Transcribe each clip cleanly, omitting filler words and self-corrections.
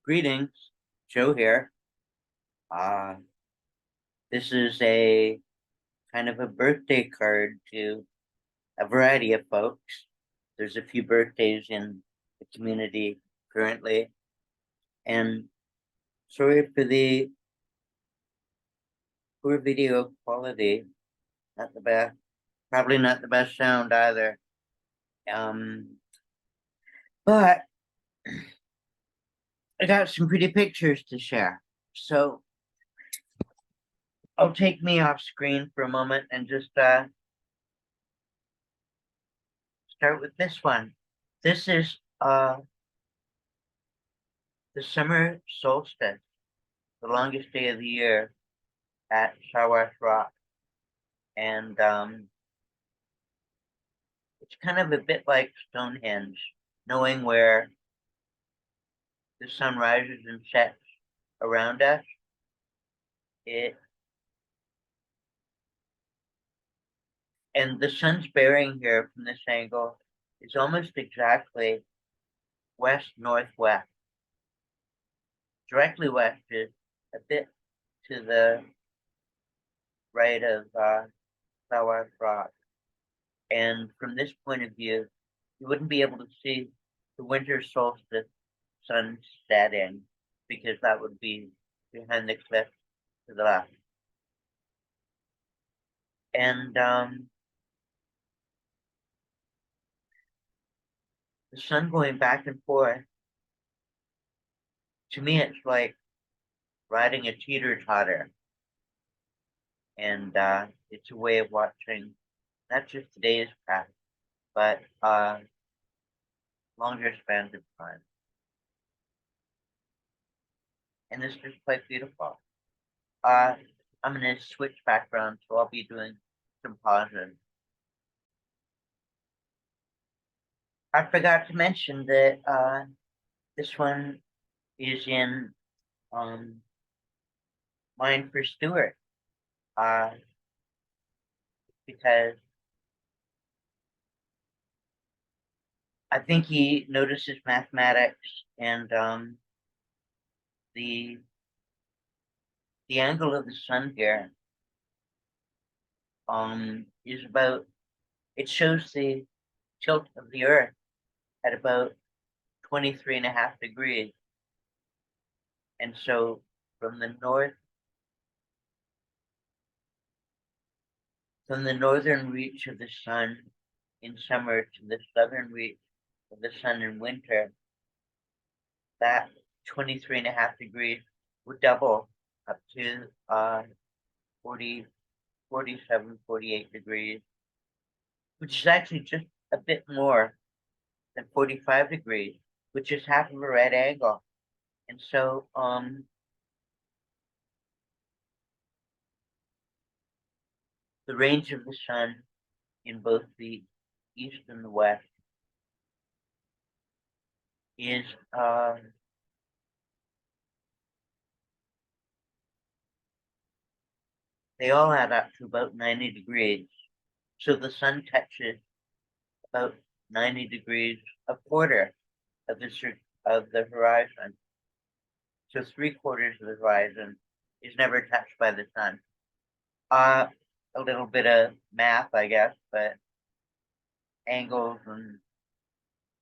Greetings, Joe here. Uh, this is a kind of a birthday card to a variety of folks. There's a few birthdays in the community currently, and sorry for the poor video quality. Not the best, probably not the best sound either. But I got some pretty pictures to share. So I'll take me off screen for a moment and just start with this one. This is the summer solstice, the longest day of the year at Shawash Rock. And it's kind of a bit like Stonehenge, knowing where the sun rises and sets around us. It and the sun's bearing here from this angle is almost exactly west northwest. Directly west is a bit to the right of Shawash Rock. And from this point of view, you wouldn't be able to see the winter solstice sun setting because that would be behind the cliff to the left. And the sun going back and forth, to me, it's like riding a teeter-totter. And it's a way of watching not just today's path, but longer spans of time. And this is quite beautiful. I'm going to switch background, so I'll be doing some pauses. I forgot to mention that this one is in Mind for Stewart, because I think he notices mathematics and the angle of the sun here is about, it shows the tilt of the earth at about 23.5 degrees. And so from the northern reach of the sun in summer to the southern reach of the sun in winter, that 23.5 degrees would double up to 40, 47, 48 degrees, which is actually just a bit more than 45 degrees, which is half of a right angle. And so the range of the sun in both the east and the west is they all add up to about 90 degrees. So the sun touches about 90 degrees, a quarter of the horizon. So 3/4 of the horizon is never touched by the sun. A little bit of math, I guess, but angles and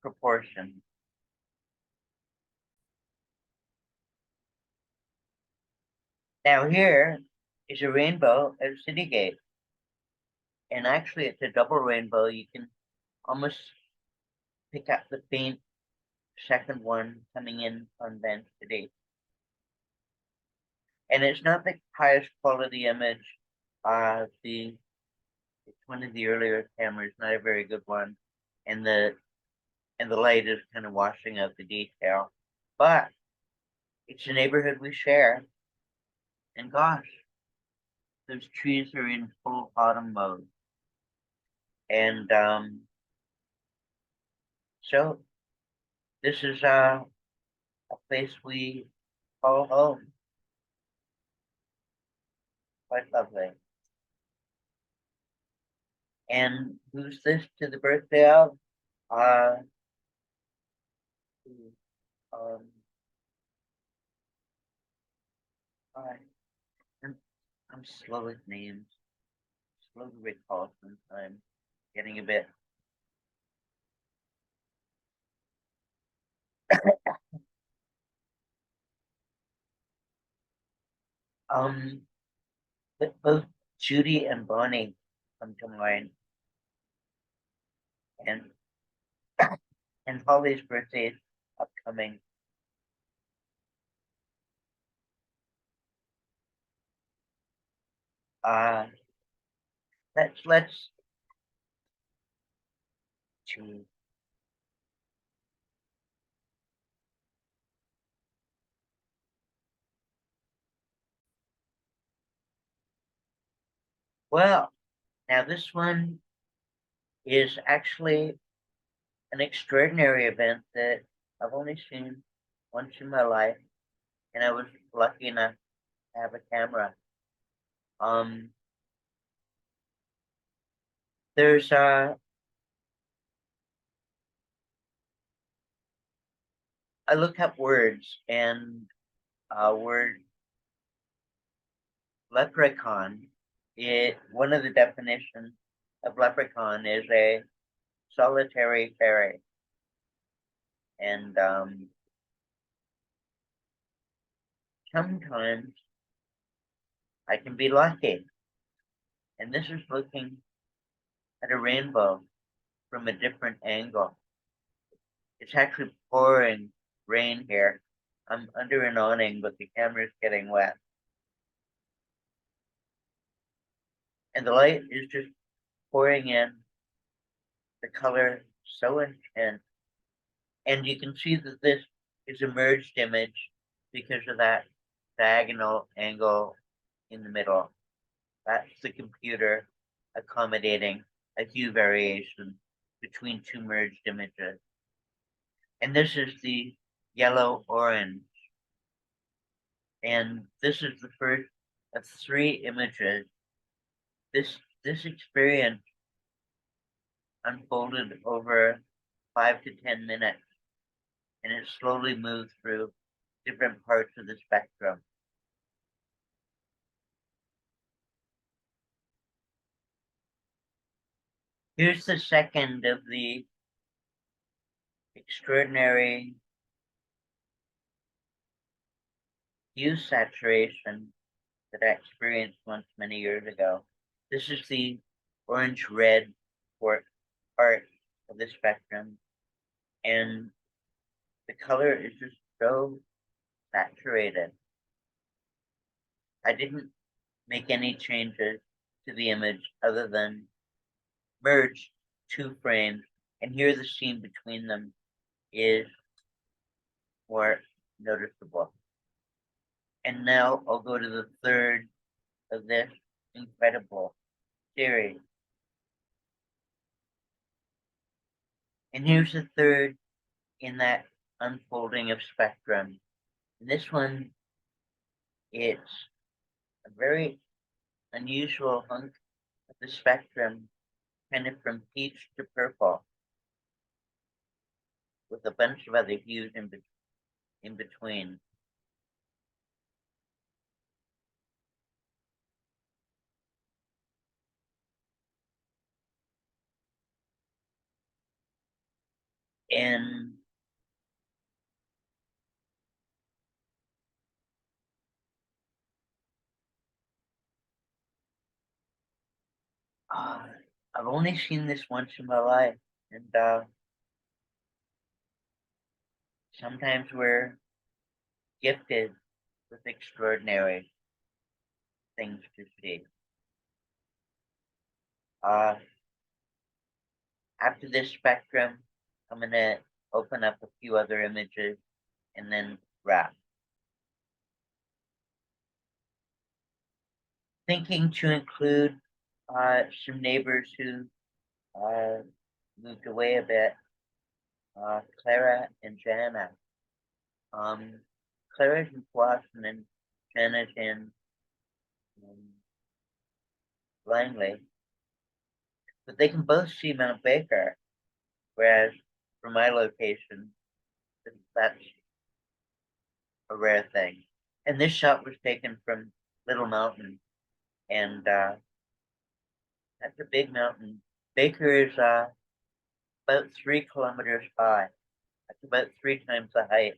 proportions. Now here is a rainbow at City Gate. And actually it's a double rainbow. You can almost pick up the faint second one coming in on Van City. And it's not the highest quality image. It's one of the earlier cameras, not a very good one. And the light is kind of washing out the detail. But it's a neighborhood we share. And gosh, those trees are in full autumn mode. And so this is a place we call home. Quite lovely. And who's this to the birthday of? Uh, um, Uh, I'm, I'm slow with names, slow to recall sometimes, getting a bit. Um, but both Judy and Bonnie come to mind, and Holly's birthday is upcoming. Uh, let's choose. Well, now this one is actually an extraordinary event that I've only seen once in my life, and I was lucky enough to have a camera. Um, there's I look up words, and word leprechaun. It one of the definitions of leprechaun is a solitary fairy, and sometimes I can be lucky. And this is looking at a rainbow from a different angle. It's actually pouring rain here. I'm under an awning, but the camera's getting wet. And the light is just pouring in the color so intense. And you can see that this is a merged image because of that diagonal angle in the middle. That's the computer accommodating a hue variation between two merged images. And this is the yellow orange. And this is the first of three images. This experience unfolded over 5 to 10 minutes, and it slowly moved through different parts of the spectrum. Here's the second of the extraordinary hue saturation that I experienced once many years ago. This is the orange red part of the spectrum, and the color is just so saturated. I didn't make any changes to the image other than merge two frames, and here the scene between them is more noticeable. And now I'll go to the third of this incredible series. And here's the third in that unfolding of spectrum. In this one, it's a very unusual hunk of the spectrum, kind of from peach to purple, with a bunch of other hues in between. And uh, I've only seen this once in my life, and sometimes we're gifted with extraordinary things to see. Uh, After this spectrum, I'm gonna open up a few other images and then wrap. Thinking to include some neighbors who uh, moved away a bit, Clara and Jana. Um, Clara's in Boston and Jana's in um, Langley, but they can both see Mount Baker, whereas for my location, that's a rare thing. And this shot was taken from Little Mountain, and that's a big mountain. Baker is about 3 kilometers high. That's about 3 times the height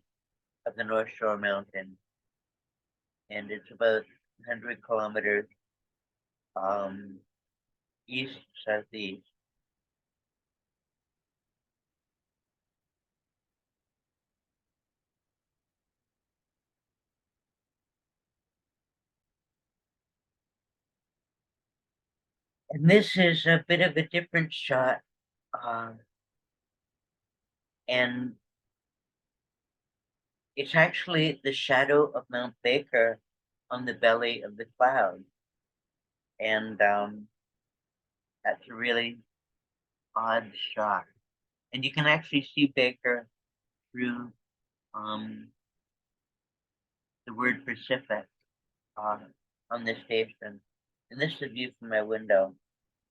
of the North Shore Mountain, and it's about 100 kilometers um, east southeast. And this is a bit of a different shot, uh, and it's actually the shadow of Mount Baker on the belly of the cloud, and that's a really odd shot. And you can actually see Baker through um, the word Pacific uh, on this station. And this is a view from my window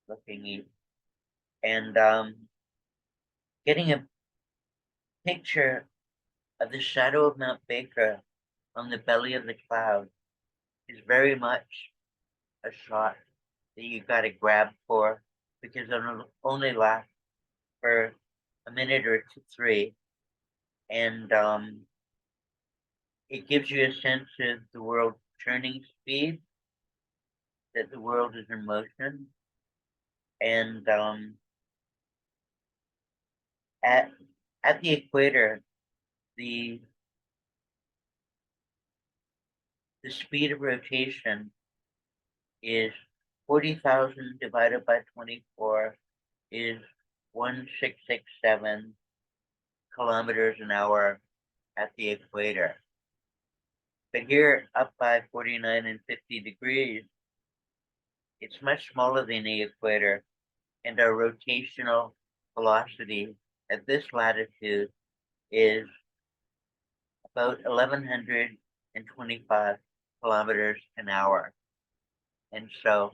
looking east. And getting a picture of the shadow of Mount Baker on the belly of the cloud is very much a shot that you got to grab for because it'll only last for a minute or two, three. And it gives you a sense of the world turning speed, that the world is in motion. And at at the equator, the the speed of rotation is 40,000 divided by 24 is 1667 kilometers an hour at the equator. But here up by 49 and 50 degrees, it's much smaller than the equator, and our rotational velocity at this latitude is about 1125 kilometers an hour. And so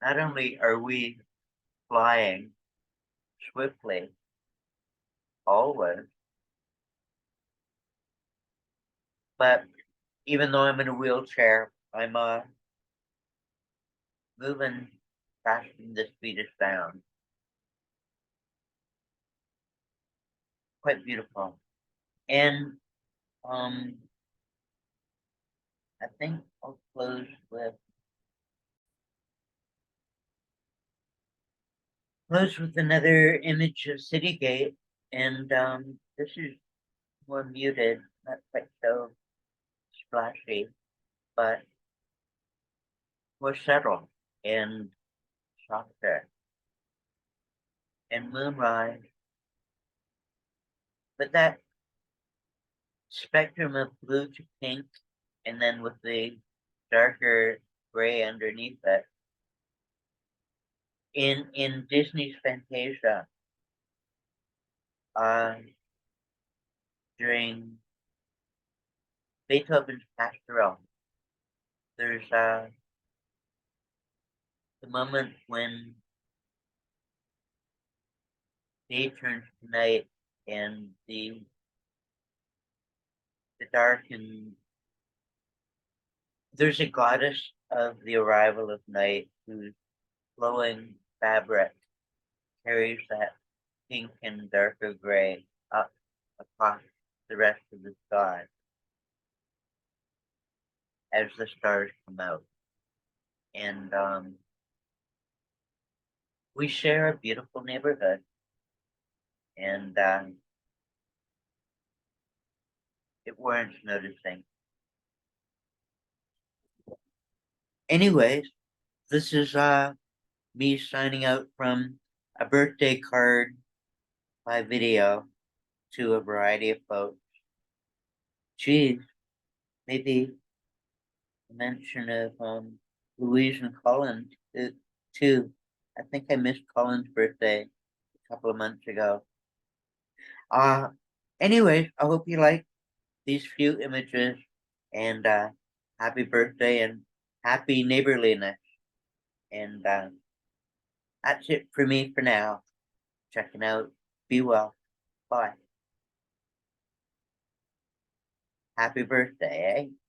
not only are we flying swiftly always, but even though I'm in a wheelchair, I'm moving faster than the speed of sound. Quite beautiful. And um, I think I'll close with another image of Citygate, and this is more muted, not quite so splashy, but more subtle and softer, and moonrise. But that spectrum of blue to pink, and then with the darker gray underneath it. In Disney's Fantasia, uh, during Beethoven's Pastoral, there's the moment when day turns to night and the dark, and there's a goddess of the arrival of night whose flowing fabric carries that pink and darker gray up across the rest of the sky as the stars come out. And we share a beautiful neighborhood, and it warrants noticing. Anyways, this is me signing out from a birthday card by video to a variety of folks. Geez, maybe a mention of Louise and Colin too. I think I missed Colin's birthday a couple of months ago. Uh anyways, I hope you like these few images, and happy birthday and happy neighborliness. And that's it for me for now. Checking out. Be well. Bye. Happy birthday, eh?